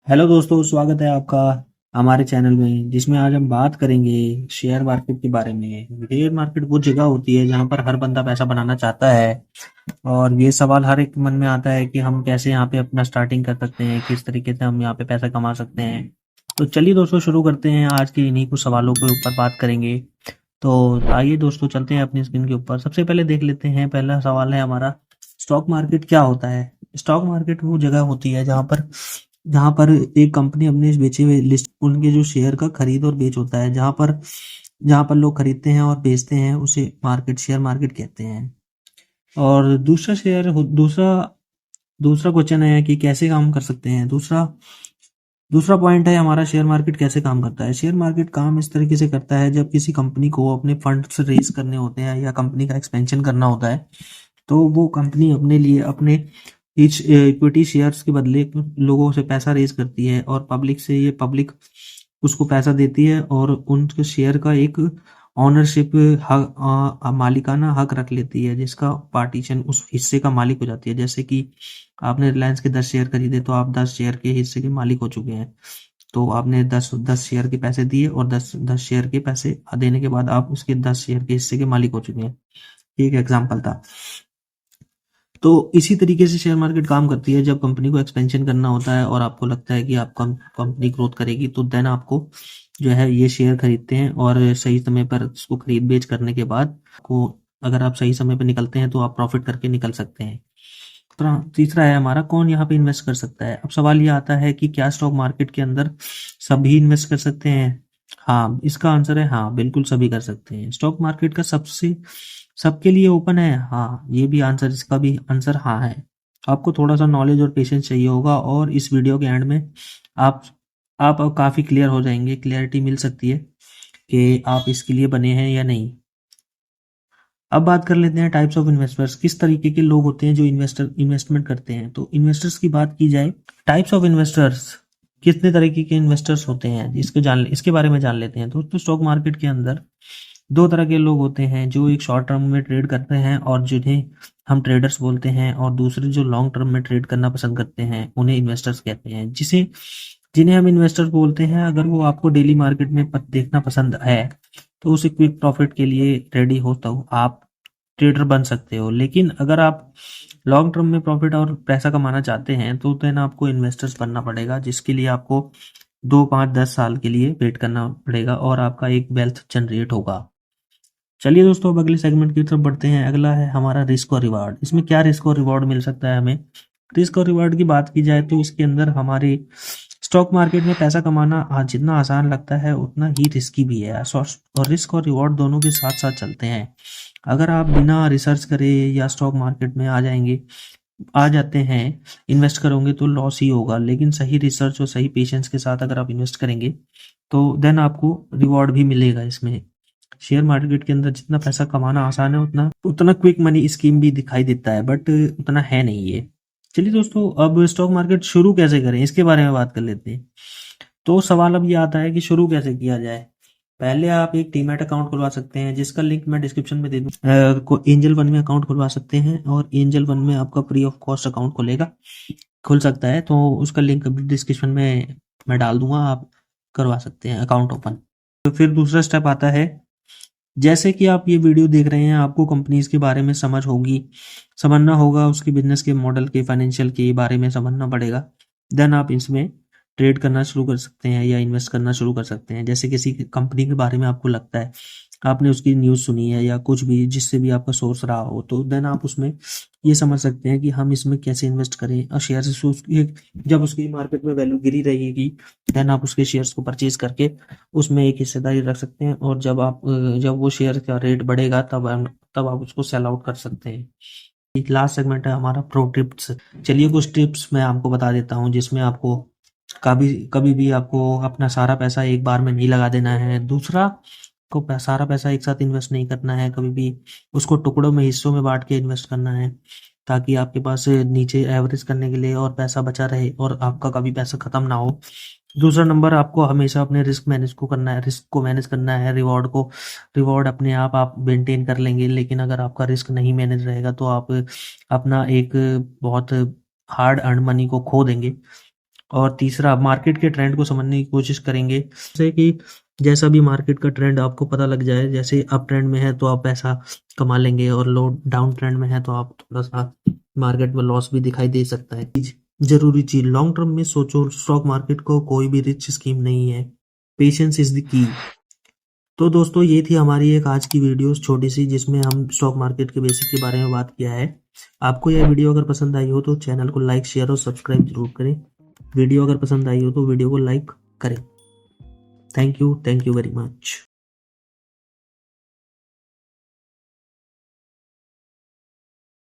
Hello दोस्तों, स्वागत है आपका हमारे चैनल में जिसमें आज हम बात करेंगे शेयर मार्केट के बारे में। शेयर मार्केट वो जगह होती है जहां पर हर बंदा पैसा बनाना चाहता है और ये सवाल हर एक मन में आता है कि हम कैसे यहाँ पे अपना स्टार्टिंग कर सकते हैं, किस तरीके से हम यहाँ पे पैसा कमा सकते हैं। तो चलिए दोस्तों, शुरू करते हैं। आज के इन्हीं कुछ सवालों के ऊपर बात करेंगे। तो आइए दोस्तों, चलते हैं अपनी स्क्रीन के ऊपर। सबसे पहले देख लेते हैं, पहला सवाल है हमारा, स्टॉक मार्केट क्या होता है। स्टॉक मार्केट वो जगह होती है जहां पर एक कंपनी अपने बेचे हुए लिस्ट उनके जो शेयर का खरीद और बेच होता है, जहां पर लोग खरीदते हैं और बेचते हैं, उसे मार्केट शेयर मार्केट कहते हैं। और दूसरा दूसरा क्वेश्चन है कि कैसे काम कर सकते हैं। दूसरा दूसरा पॉइंट है हमारा, शेयर मार्केट कैसे काम करता है। शेयर मार्केट काम इस तरीके से करता है, जब किसी कंपनी को अपने फंड्स रेज करने होते हैं या कंपनी का एक्सपेंशन करना होता है, तो वो कंपनी अपने लिए अपने इच इक्विटी शेयर्स के बदले लोगों से पैसा रेज करती है और पब्लिक उसको पैसा देती है और उनके शेयर का एक ऑनरशिप मालिकाना हक रख लेती है, जिसका पार्टीशन उस हिस्से का मालिक हो जाती है। जैसे कि आपने रिलायंस के 10 शेयर खरीदे तो आप 10 शेयर के हिस्से के मालिक हो चुके हैं। तो आपने दस दस शेयर के पैसे दिए और दस दस शेयर के पैसे देने के बाद आप उसके 10 शेयर के हिस्से के मालिक हो चुके हैं। ये एक एग्जाम्पल था। तो इसी तरीके से शेयर मार्केट काम करती है। जब कंपनी को एक्सपेंशन करना होता है और आपको लगता है कि आप कंपनी ग्रोथ करेगी, तो देन आपको जो है ये शेयर खरीदते हैं और सही समय पर इसको खरीद बेच करने के बाद को, अगर आप सही समय पर निकलते हैं तो आप प्रॉफिट करके निकल सकते हैं। तीसरा है हमारा, कौन यहाँ पे इन्वेस्ट कर सकता है। अब सवाल ये आता है कि क्या स्टॉक मार्केट के अंदर सभी इन्वेस्ट कर सकते हैं। हाँ, इसका आंसर है हाँ, बिल्कुल सभी कर सकते हैं। स्टॉक मार्केट का सबसे सबके लिए ओपन है। हाँ, ये भी आंसर, इसका भी आंसर हाँ है। आपको थोड़ा सा नॉलेज और पेशेंस चाहिए होगा और इस वीडियो के एंड में आप आप अब काफी क्लियर हो जाएंगे, क्लियरिटी मिल सकती है कि आप इसके लिए बने हैं या नहीं। अब बात कर लेते हैं टाइप्स ऑफ इन्वेस्टर्स, किस तरीके के लोग होते हैं जो इन्वेस्टमेंट करते हैं। तो इन्वेस्टर्स की बात की जाए, टाइप्स ऑफ इन्वेस्टर्स, कितने तरीके के इन्वेस्टर्स होते हैं इसके बारे में जान लेते हैं। तो स्टॉक मार्केट के अंदर दो तरह के लोग होते हैं, जो एक शॉर्ट टर्म में ट्रेड करते हैं और जिन्हें हम ट्रेडर्स बोलते हैं, और दूसरे जो लॉन्ग टर्म में ट्रेड करना पसंद करते हैं, उन्हें इन्वेस्टर्स कहते हैं। जिन्हें हम इन्वेस्टर्स बोलते हैं, अगर वो आपको डेली मार्केट में देखना पसंद है तो उसे क्विक प्रॉफिट के लिए रेडी हो तो आप ट्रेडर बन सकते हो। लेकिन अगर आप लॉन्ग टर्म में प्रॉफिट और पैसा कमाना चाहते हैं तो देन आपको इन्वेस्टर्स बनना पड़ेगा, जिसके लिए आपको 2 5 10 साल के लिए वेट करना पड़ेगा और आपका एक वेल्थ जनरेट होगा। चलिए दोस्तों, अब अगले सेगमेंट की तरफ बढ़ते हैं। अगला है हमारा रिस्क और रिवार्ड। इसमें क्या रिस्क और रिवार्ड मिल सकता है हमें। रिस्क और रिवार्ड की बात की जाए तो इसके अंदर हमारे स्टॉक मार्केट में पैसा कमाना जितना आसान लगता है उतना ही रिस्की भी है, और रिस्क और रिवॉर्ड दोनों के साथ साथ चलते हैं। अगर आप बिना रिसर्च करे या स्टॉक मार्केट में आ जाते हैं, इन्वेस्ट करोगे तो लॉस ही होगा। लेकिन सही रिसर्च और सही पेशेंस के साथ अगर आप इन्वेस्ट करेंगे तो देन आपको रिवॉर्ड भी मिलेगा। इसमें शेयर मार्केट के अंदर जितना पैसा कमाना आसान है उतना उतना क्विक मनी स्कीम भी दिखाई देता है, बट उतना है नहीं ये। चलिए दोस्तों, अब स्टॉक मार्केट शुरू कैसे करें इसके बारे में बात कर लेते हैं। तो सवाल अब ये आता है कि शुरू कैसे किया जाए। पहले आप एक डीमैट अकाउंट खुलवा सकते हैं, जिसका लिंक मैं डिस्क्रिप्शन में दे दूँ। को एंजल वन में अकाउंट खुलवा सकते हैं और एंजल वन में आपका फ्री ऑफ कॉस्ट अकाउंट खुल सकता है। तो उसका लिंक डिस्क्रिप्शन में मैं डाल दूंगा, आप करवा सकते हैं अकाउंट ओपन। तो फिर दूसरा स्टेप आता है, जैसे कि आप ये वीडियो देख रहे हैं, आपको कंपनीज के बारे में समझना होगा, उसके बिजनेस के मॉडल के फाइनेंशियल के बारे में समझना पड़ेगा। देन आप इसमें ट्रेड करना शुरू कर सकते हैं या इन्वेस्ट करना शुरू कर सकते हैं। जैसे किसी कंपनी के बारे में आपको लगता है, आपने उसकी न्यूज़ सुनी है या कुछ भी जिससे भी आपका सोर्स रहा हो, तो देन आप उसमें ये समझ सकते हैं कि हम इसमें कैसे इन्वेस्ट करें। और शेयर से जब उसकी मार्केट में वैल्यू गिरी रहेगी, देन आप उसके शेयर्स को परचेज करके उसमें एक हिस्सेदारी रख सकते हैं, और जब वो शेयर का रेट बढ़ेगा तब आप उसको सेल आउट कर सकते हैं। एक लास्ट सेगमेंट है हमारा, प्रो टिप्स। चलिए कुछ टिप्स मैं आपको बता देता हूँ, जिसमें आपको कभी कभी भी आपको अपना सारा पैसा एक बार में नहीं लगा देना है। दूसरा, को सारा पैसा एक साथ इन्वेस्ट नहीं करना है, कभी भी उसको टुकड़ों में, हिस्सों में बांट के इन्वेस्ट करना है, ताकि आपके पास नीचे एवरेज करने के लिए और पैसा बचा रहे और आपका कभी पैसा खत्म ना हो। दूसरा नंबर, आपको हमेशा अपने रिस्क को मैनेज करना है। रिवॉर्ड अपने आप मेंटेन कर लेंगे, लेकिन अगर आपका रिस्क नहीं मैनेज रहेगा तो आप अपना एक बहुत हार्ड अर्न मनी को खो देंगे। और तीसरा मार्केट के ट्रेंड को समझने की कोशिश करेंगे, जैसे कि जैसा भी मार्केट का ट्रेंड आपको पता लग जाए, जैसे अप ट्रेंड में है तो आप पैसा कमा लेंगे और लो डाउन ट्रेंड में है तो आप थोड़ा सा मार्केट में लॉस भी दिखाई दे सकता है। जरूरी चीज, लॉन्ग टर्म में सोचो, स्टॉक मार्केट को कोई भी रिच स्कीम नहीं है, पेशेंस इज द की। तो दोस्तों ये थी हमारी एक आज की वीडियो छोटी सी, जिसमें हम स्टॉक मार्केट के बेसिक के बारे में बात किया है। आपको यह वीडियो अगर पसंद आई हो तो चैनल को लाइक शेयर और सब्सक्राइब जरूर करें। वीडियो अगर पसंद आई हो तो वीडियो को लाइक करें। Thank you very much.